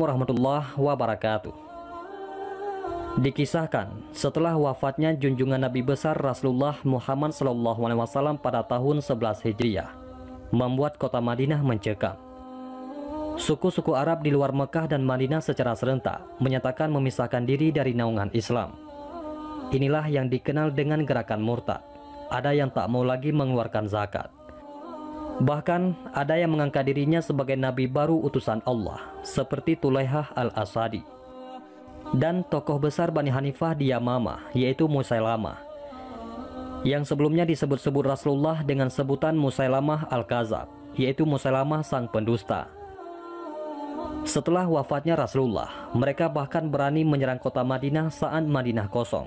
warahmatullahi wabarakatuh. Dikisahkan setelah wafatnya junjungan Nabi besar Rasulullah Muhammad SAW pada tahun 11 Hijriah, membuat kota Madinah mencekam. Suku-suku Arab di luar Mekah dan Madinah secara serentak menyatakan memisahkan diri dari naungan Islam. Inilah yang dikenal dengan gerakan murtad. Ada yang tak mau lagi mengeluarkan zakat. Bahkan ada yang mengangkat dirinya sebagai nabi baru utusan Allah, seperti Tulaihah al-Asadi. Dan tokoh besar Bani Hanifah di Yamamah, yaitu Musailamah, yang sebelumnya disebut-sebut Rasulullah dengan sebutan Musailamah al-Kazab, yaitu Musailamah sang pendusta. Setelah wafatnya Rasulullah, mereka bahkan berani menyerang kota Madinah saat Madinah kosong.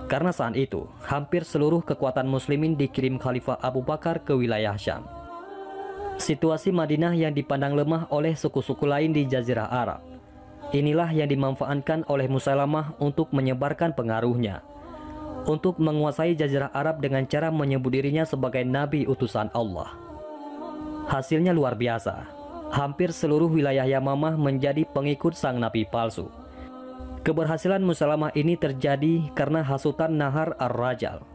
Karena saat itu, hampir seluruh kekuatan muslimin dikirim Khalifah Abu Bakar ke wilayah Syam. Situasi Madinah yang dipandang lemah oleh suku-suku lain di Jazirah Arab, inilah yang dimanfaatkan oleh Musailamah untuk menyebarkan pengaruhnya, untuk menguasai Jazirah Arab dengan cara menyebut dirinya sebagai nabi utusan Allah. Hasilnya luar biasa. Hampir seluruh wilayah Yamamah menjadi pengikut sang nabi palsu. Keberhasilan Musailamah ini terjadi karena hasutan Nahar ar-Rajal.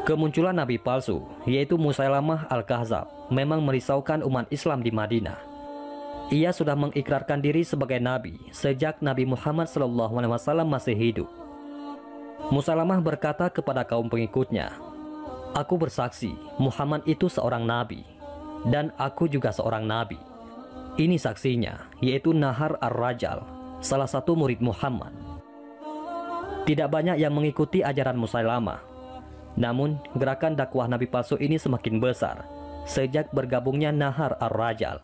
Kemunculan nabi palsu, yaitu Musailamah al-Kazab, memang merisaukan umat Islam di Madinah. Ia sudah mengikrarkan diri sebagai nabi sejak Nabi Muhammad SAW masih hidup. Musailamah berkata kepada kaum pengikutnya, "Aku bersaksi Muhammad itu seorang nabi, dan aku juga seorang nabi." Ini saksinya, yaitu Nahar ar-Rajal, salah satu murid Muhammad. Tidak banyak yang mengikuti ajaran Musailamah. Namun, gerakan dakwah nabi palsu ini semakin besar sejak bergabungnya Nahar ar-Rajal.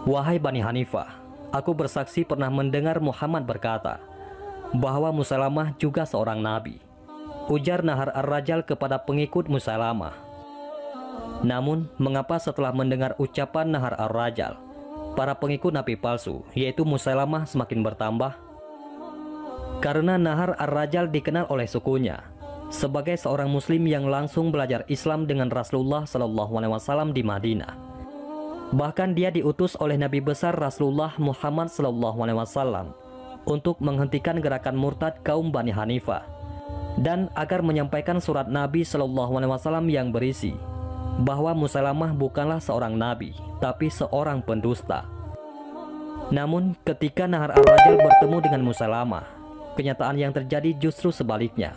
"Wahai Bani Hanifah, aku bersaksi pernah mendengar Muhammad berkata bahwa Musailamah juga seorang nabi," ujar Nahar ar-Rajal kepada pengikut Musailamah. Namun, mengapa setelah mendengar ucapan Nahar ar-Rajal, para pengikut nabi palsu, yaitu Musailamah, semakin bertambah? Karena Nahar ar-Rajal dikenal oleh sukunya sebagai seorang muslim yang langsung belajar Islam dengan Rasulullah SAW di Madinah. Bahkan dia diutus oleh Nabi besar Rasulullah Muhammad SAW untuk menghentikan gerakan murtad kaum Bani Hanifah, dan agar menyampaikan surat Nabi SAW yang berisi bahwa Musailamah bukanlah seorang nabi, tapi seorang pendusta. Namun ketika Nahar ar-Rajal bertemu dengan Musailamah, kenyataan yang terjadi justru sebaliknya.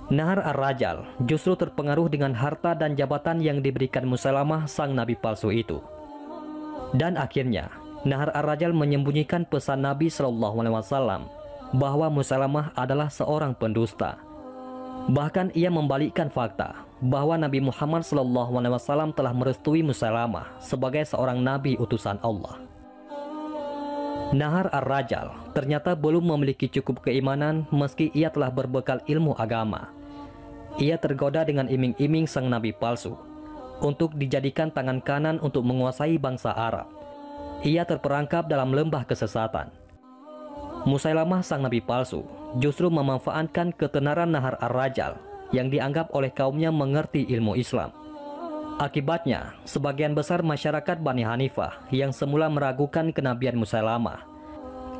Nahar ar-Rajal justru terpengaruh dengan harta dan jabatan yang diberikan Musailamah sang nabi palsu itu. Dan akhirnya Nahar ar-Rajal menyembunyikan pesan Nabi SAW bahwa Musailamah adalah seorang pendusta. Bahkan ia membalikkan fakta bahwa Nabi Muhammad SAW telah merestui Musailamah sebagai seorang nabi utusan Allah. Nahar ar-Rajal ternyata belum memiliki cukup keimanan meski ia telah berbekal ilmu agama. Ia tergoda dengan iming-iming sang nabi palsu untuk dijadikan tangan kanan untuk menguasai bangsa Arab. Ia terperangkap dalam lembah kesesatan. Musailamah sang nabi palsu justru memanfaatkan ketenaran Nahar ar-Rajal yang dianggap oleh kaumnya mengerti ilmu Islam. Akibatnya, sebagian besar masyarakat Bani Hanifah yang semula meragukan kenabian Musailamah,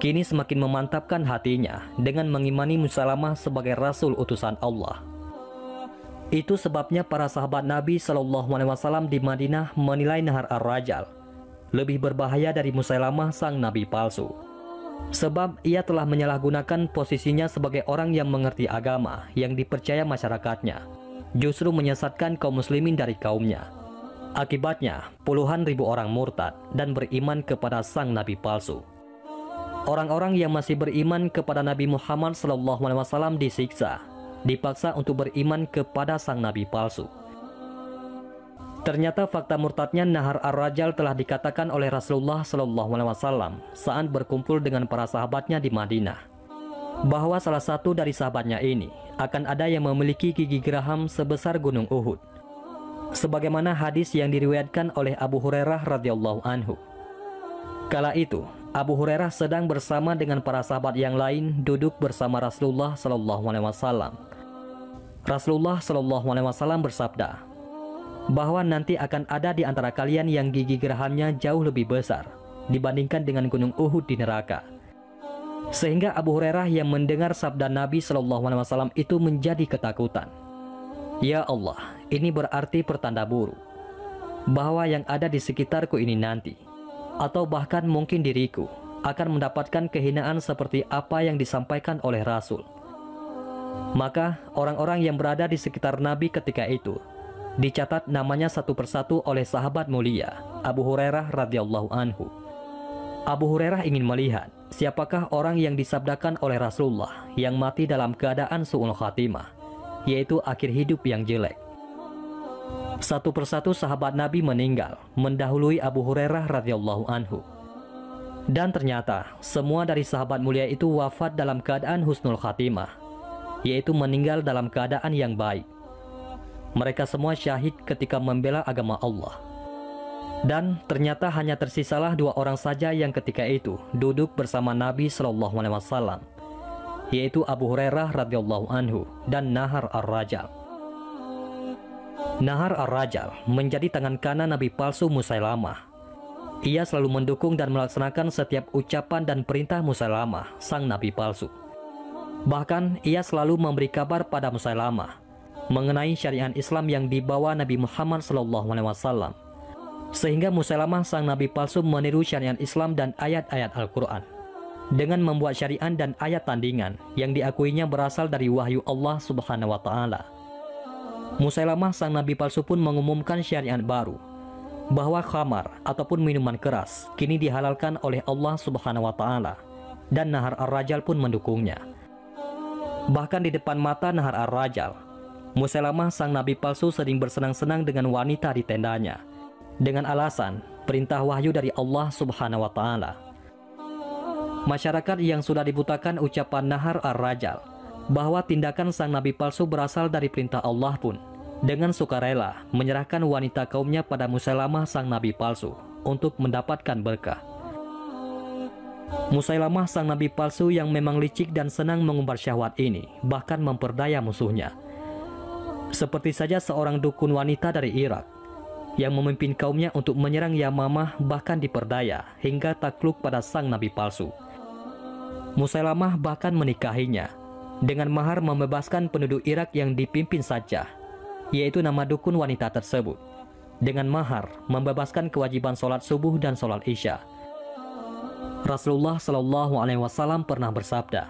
kini semakin memantapkan hatinya dengan mengimani Musailamah sebagai Rasul utusan Allah. Itu sebabnya para sahabat Nabi SAW di Madinah menilai Nahar ar-Rajal lebih berbahaya dari Musailamah sang nabi palsu. Sebab ia telah menyalahgunakan posisinya sebagai orang yang mengerti agama yang dipercaya masyarakatnya, justru menyesatkan kaum muslimin dari kaumnya. Akibatnya, puluhan ribu orang murtad dan beriman kepada sang nabi palsu. Orang-orang yang masih beriman kepada Nabi Muhammad SAW disiksa, dipaksa untuk beriman kepada sang nabi palsu. Ternyata fakta murtadnya Nahar ar-Rajal telah dikatakan oleh Rasulullah SAW saat berkumpul dengan para sahabatnya di Madinah, bahwa salah satu dari sahabatnya ini akan ada yang memiliki gigi geraham sebesar gunung Uhud, sebagaimana hadis yang diriwayatkan oleh Abu Hurairah radhiyallahu anhu. Kala itu Abu Hurairah sedang bersama dengan para sahabat yang lain duduk bersama Rasulullah SAW. Rasulullah SAW bersabda bahwa nanti akan ada di antara kalian yang gigi gerahamnya jauh lebih besar dibandingkan dengan gunung Uhud di neraka. Sehingga Abu Hurairah yang mendengar sabda Nabi SAW itu menjadi ketakutan. Ya Allah, ini berarti pertanda buruk bahwa yang ada di sekitarku ini nanti, atau bahkan mungkin diriku, akan mendapatkan kehinaan seperti apa yang disampaikan oleh Rasul. Maka orang-orang yang berada di sekitar Nabi ketika itu dicatat namanya satu persatu oleh sahabat mulia Abu Hurairah radhiyallahu anhu. Abu Hurairah ingin melihat siapakah orang yang disabdakan oleh Rasulullah yang mati dalam keadaan su'ul khatimah, yaitu akhir hidup yang jelek. Satu persatu sahabat Nabi meninggal mendahului Abu Hurairah radhiyallahu anhu. Dan ternyata semua dari sahabat mulia itu wafat dalam keadaan husnul khatimah, yaitu meninggal dalam keadaan yang baik. Mereka semua syahid ketika membela agama Allah. Dan ternyata hanya tersisalah 2 orang saja yang ketika itu duduk bersama Nabi SAW, yaitu Abu Hurairah radhiyallahu anhu dan Nahar ar-Rajal. Nahar ar-Rajal menjadi tangan kanan Nabi palsu Musailamah. Ia selalu mendukung dan melaksanakan setiap ucapan dan perintah Musailamah, sang Nabi palsu. Bahkan ia selalu memberi kabar pada Musailamah mengenai syariat Islam yang dibawa Nabi Muhammad SAW. Sehingga Musailamah sang Nabi palsu meniru syariat Islam dan ayat-ayat Al-Quran dengan membuat syariat dan ayat tandingan yang diakuinya berasal dari wahyu Allah Subhanahu wa Ta'ala. Musailamah sang Nabi palsu pun mengumumkan syariat baru, bahwa khamar ataupun minuman keras kini dihalalkan oleh Allah Subhanahu wa Ta'ala, dan Nahar ar-Rajal pun mendukungnya. Bahkan di depan mata Nahar ar-Rajal, Musailamah sang Nabi palsu sering bersenang-senang dengan wanita di tendanya dengan alasan perintah wahyu dari Allah Subhanahu wa Ta'ala. Masyarakat yang sudah dibutakan ucapan Nahar ar-Rajal bahwa tindakan sang Nabi palsu berasal dari perintah Allah pun dengan sukarela menyerahkan wanita kaumnya pada Musailamah sang Nabi palsu untuk mendapatkan berkah. Musailamah sang Nabi palsu yang memang licik dan senang mengumbar syahwat ini bahkan memperdaya musuhnya. Seperti saja seorang dukun wanita dari Irak yang memimpin kaumnya untuk menyerang Yamamah bahkan diperdaya hingga takluk pada sang Nabi palsu. Musailamah bahkan menikahinya dengan mahar membebaskan penduduk Irak yang dipimpin saja, yaitu nama dukun wanita tersebut, dengan mahar membebaskan kewajiban sholat subuh dan sholat isya. Rasulullah SAW pernah bersabda,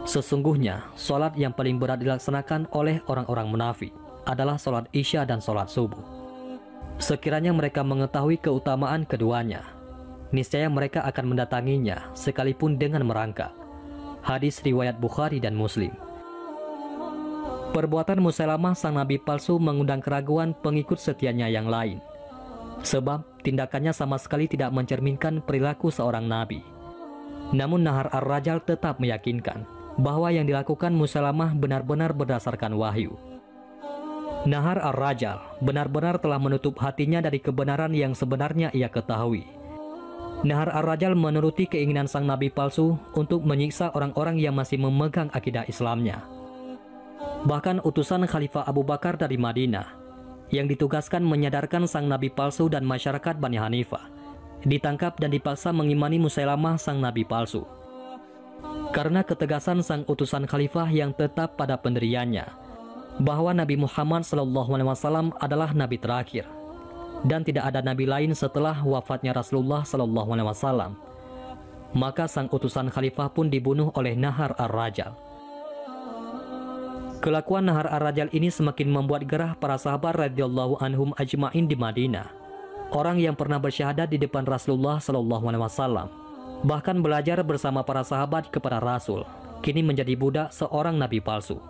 sesungguhnya sholat yang paling berat dilaksanakan oleh orang-orang munafik adalah sholat isya dan sholat subuh. Sekiranya mereka mengetahui keutamaan keduanya, niscaya mereka akan mendatanginya sekalipun dengan merangkak. Hadis riwayat Bukhari dan Muslim. Perbuatan Musailamah sang Nabi palsu mengundang keraguan pengikut setianya yang lain, sebab tindakannya sama sekali tidak mencerminkan perilaku seorang Nabi. Namun Nahar ar-Rajal tetap meyakinkan bahwa yang dilakukan Musailamah benar-benar berdasarkan wahyu. Nahar ar-Rajal benar-benar telah menutup hatinya dari kebenaran yang sebenarnya ia ketahui. Nahar ar-Rajal menuruti keinginan sang Nabi palsu untuk menyiksa orang-orang yang masih memegang akidah Islamnya. Bahkan utusan Khalifah Abu Bakar dari Madinah yang ditugaskan menyadarkan sang Nabi palsu dan masyarakat Bani Hanifah ditangkap dan dipaksa mengimani Musailamah sang Nabi palsu. Karena ketegasan sang utusan Khalifah yang tetap pada pendiriannya bahwa Nabi Muhammad SAW adalah Nabi terakhir dan tidak ada Nabi lain setelah wafatnya Rasulullah SAW, maka sang utusan Khalifah pun dibunuh oleh Nahar ar-Rajal. Kelakuan Nahar ar-Rajal ini semakin membuat gerah para sahabat radhiyallahu anhum ajma'in di Madinah, orang yang pernah bersyahadat di depan Rasulullah SAW, bahkan belajar bersama para sahabat kepada Rasul, kini menjadi budak seorang Nabi palsu.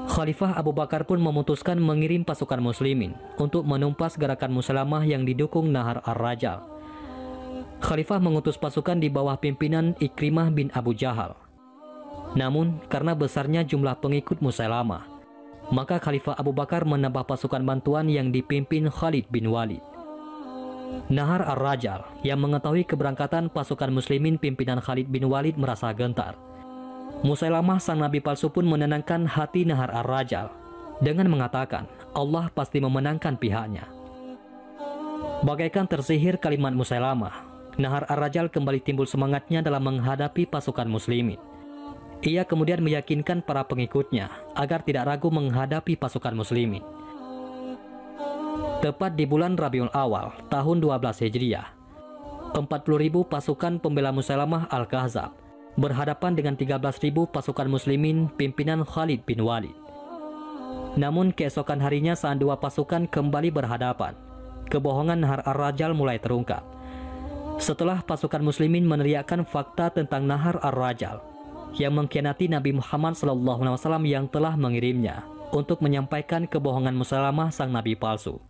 Khalifah Abu Bakar pun memutuskan mengirim pasukan muslimin untuk menumpas gerakan Musailamah yang didukung Nahar ar-Rajal. Khalifah mengutus pasukan di bawah pimpinan Ikrimah bin Abu Jahal. Namun karena besarnya jumlah pengikut Musailamah, maka Khalifah Abu Bakar menambah pasukan bantuan yang dipimpin Khalid bin Walid. Nahar ar-Rajal yang mengetahui keberangkatan pasukan muslimin pimpinan Khalid bin Walid merasa gentar. Musailamah sang Nabi palsu pun menenangkan hati Nahar ar-Rajal dengan mengatakan Allah pasti memenangkan pihaknya. Bagaikan tersihir kalimat Musailamah, Nahar Ar-Rajal kembali timbul semangatnya dalam menghadapi pasukan muslimin. Ia kemudian meyakinkan para pengikutnya agar tidak ragu menghadapi pasukan muslimin. Tepat di bulan Rabiul Awal tahun 12 Hijriah, 40.000 pasukan pembela Musailamah Al-Kahzab berhadapan dengan 13.000 pasukan muslimin pimpinan Khalid bin Walid. Namun keesokan harinya saat dua pasukan kembali berhadapan, kebohongan Nahar Ar-Rajal mulai terungkap. Setelah pasukan muslimin meneriakkan fakta tentang Nahar Ar-Rajal yang mengkhianati Nabi Muhammad SAW yang telah mengirimnya untuk menyampaikan kebohongan Musailamah sang nabi palsu.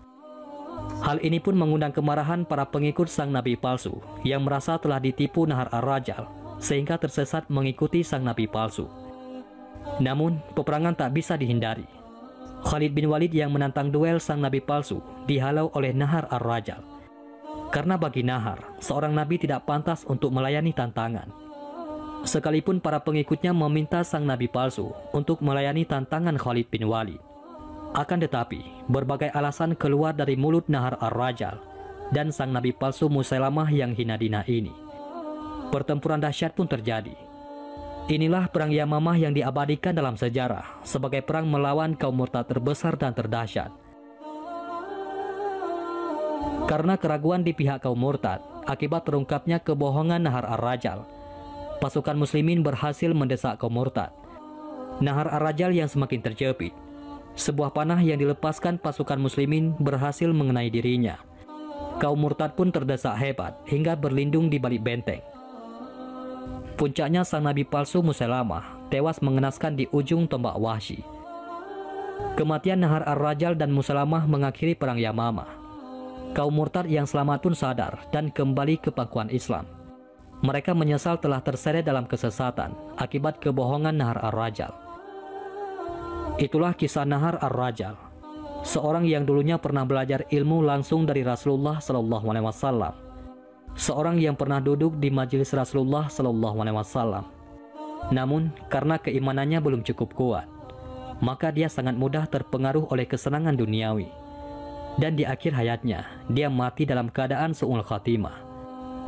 Hal ini pun mengundang kemarahan para pengikut sang nabi palsu yang merasa telah ditipu Nahar Ar-Rajal sehingga tersesat mengikuti sang nabi palsu. Namun peperangan tak bisa dihindari. Khalid bin Walid yang menantang duel sang nabi palsu dihalau oleh Nahar Ar-Rajal. Karena bagi Nahar, seorang nabi tidak pantas untuk melayani tantangan. Sekalipun para pengikutnya meminta sang nabi palsu untuk melayani tantangan Khalid bin Walid. Akan tetapi, berbagai alasan keluar dari mulut Nahar Ar-Rajal dan sang nabi palsu Musailamah yang hina dina ini. Pertempuran dahsyat pun terjadi. Inilah perang Yamamah yang diabadikan dalam sejarah sebagai perang melawan kaum murtad terbesar dan terdahsyat. Karena keraguan di pihak kaum murtad akibat terungkapnya kebohongan Nahar Ar-Rajal, pasukan muslimin berhasil mendesak kaum murtad. Nahar Ar-Rajal yang semakin terjepit, sebuah panah yang dilepaskan pasukan muslimin berhasil mengenai dirinya. Kaum murtad pun terdesak hebat hingga berlindung di balik benteng. Puncaknya sang nabi palsu Musailamah tewas mengenaskan di ujung tombak Wahsy. Kematian Nahar Ar-Rajal dan Musailamah mengakhiri perang Yamamah. Kaum murtad yang selamat pun sadar dan kembali ke pangkuan Islam. Mereka menyesal telah terseret dalam kesesatan akibat kebohongan Nahar Ar-Rajal. Itulah kisah Nahar Ar-Rajal, seorang yang dulunya pernah belajar ilmu langsung dari Rasulullah SAW. Seorang yang pernah duduk di majelis Rasulullah SAW. Namun karena keimanannya belum cukup kuat, maka dia sangat mudah terpengaruh oleh kesenangan duniawi. Dan di akhir hayatnya, dia mati dalam keadaan su'ul khatimah.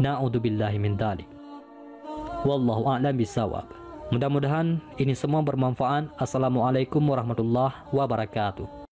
Na'udzubillahi min dzalik. Wallahu a'lam bishawab. Mudah-mudahan ini semua bermanfaat. Assalamualaikum warahmatullahi wabarakatuh.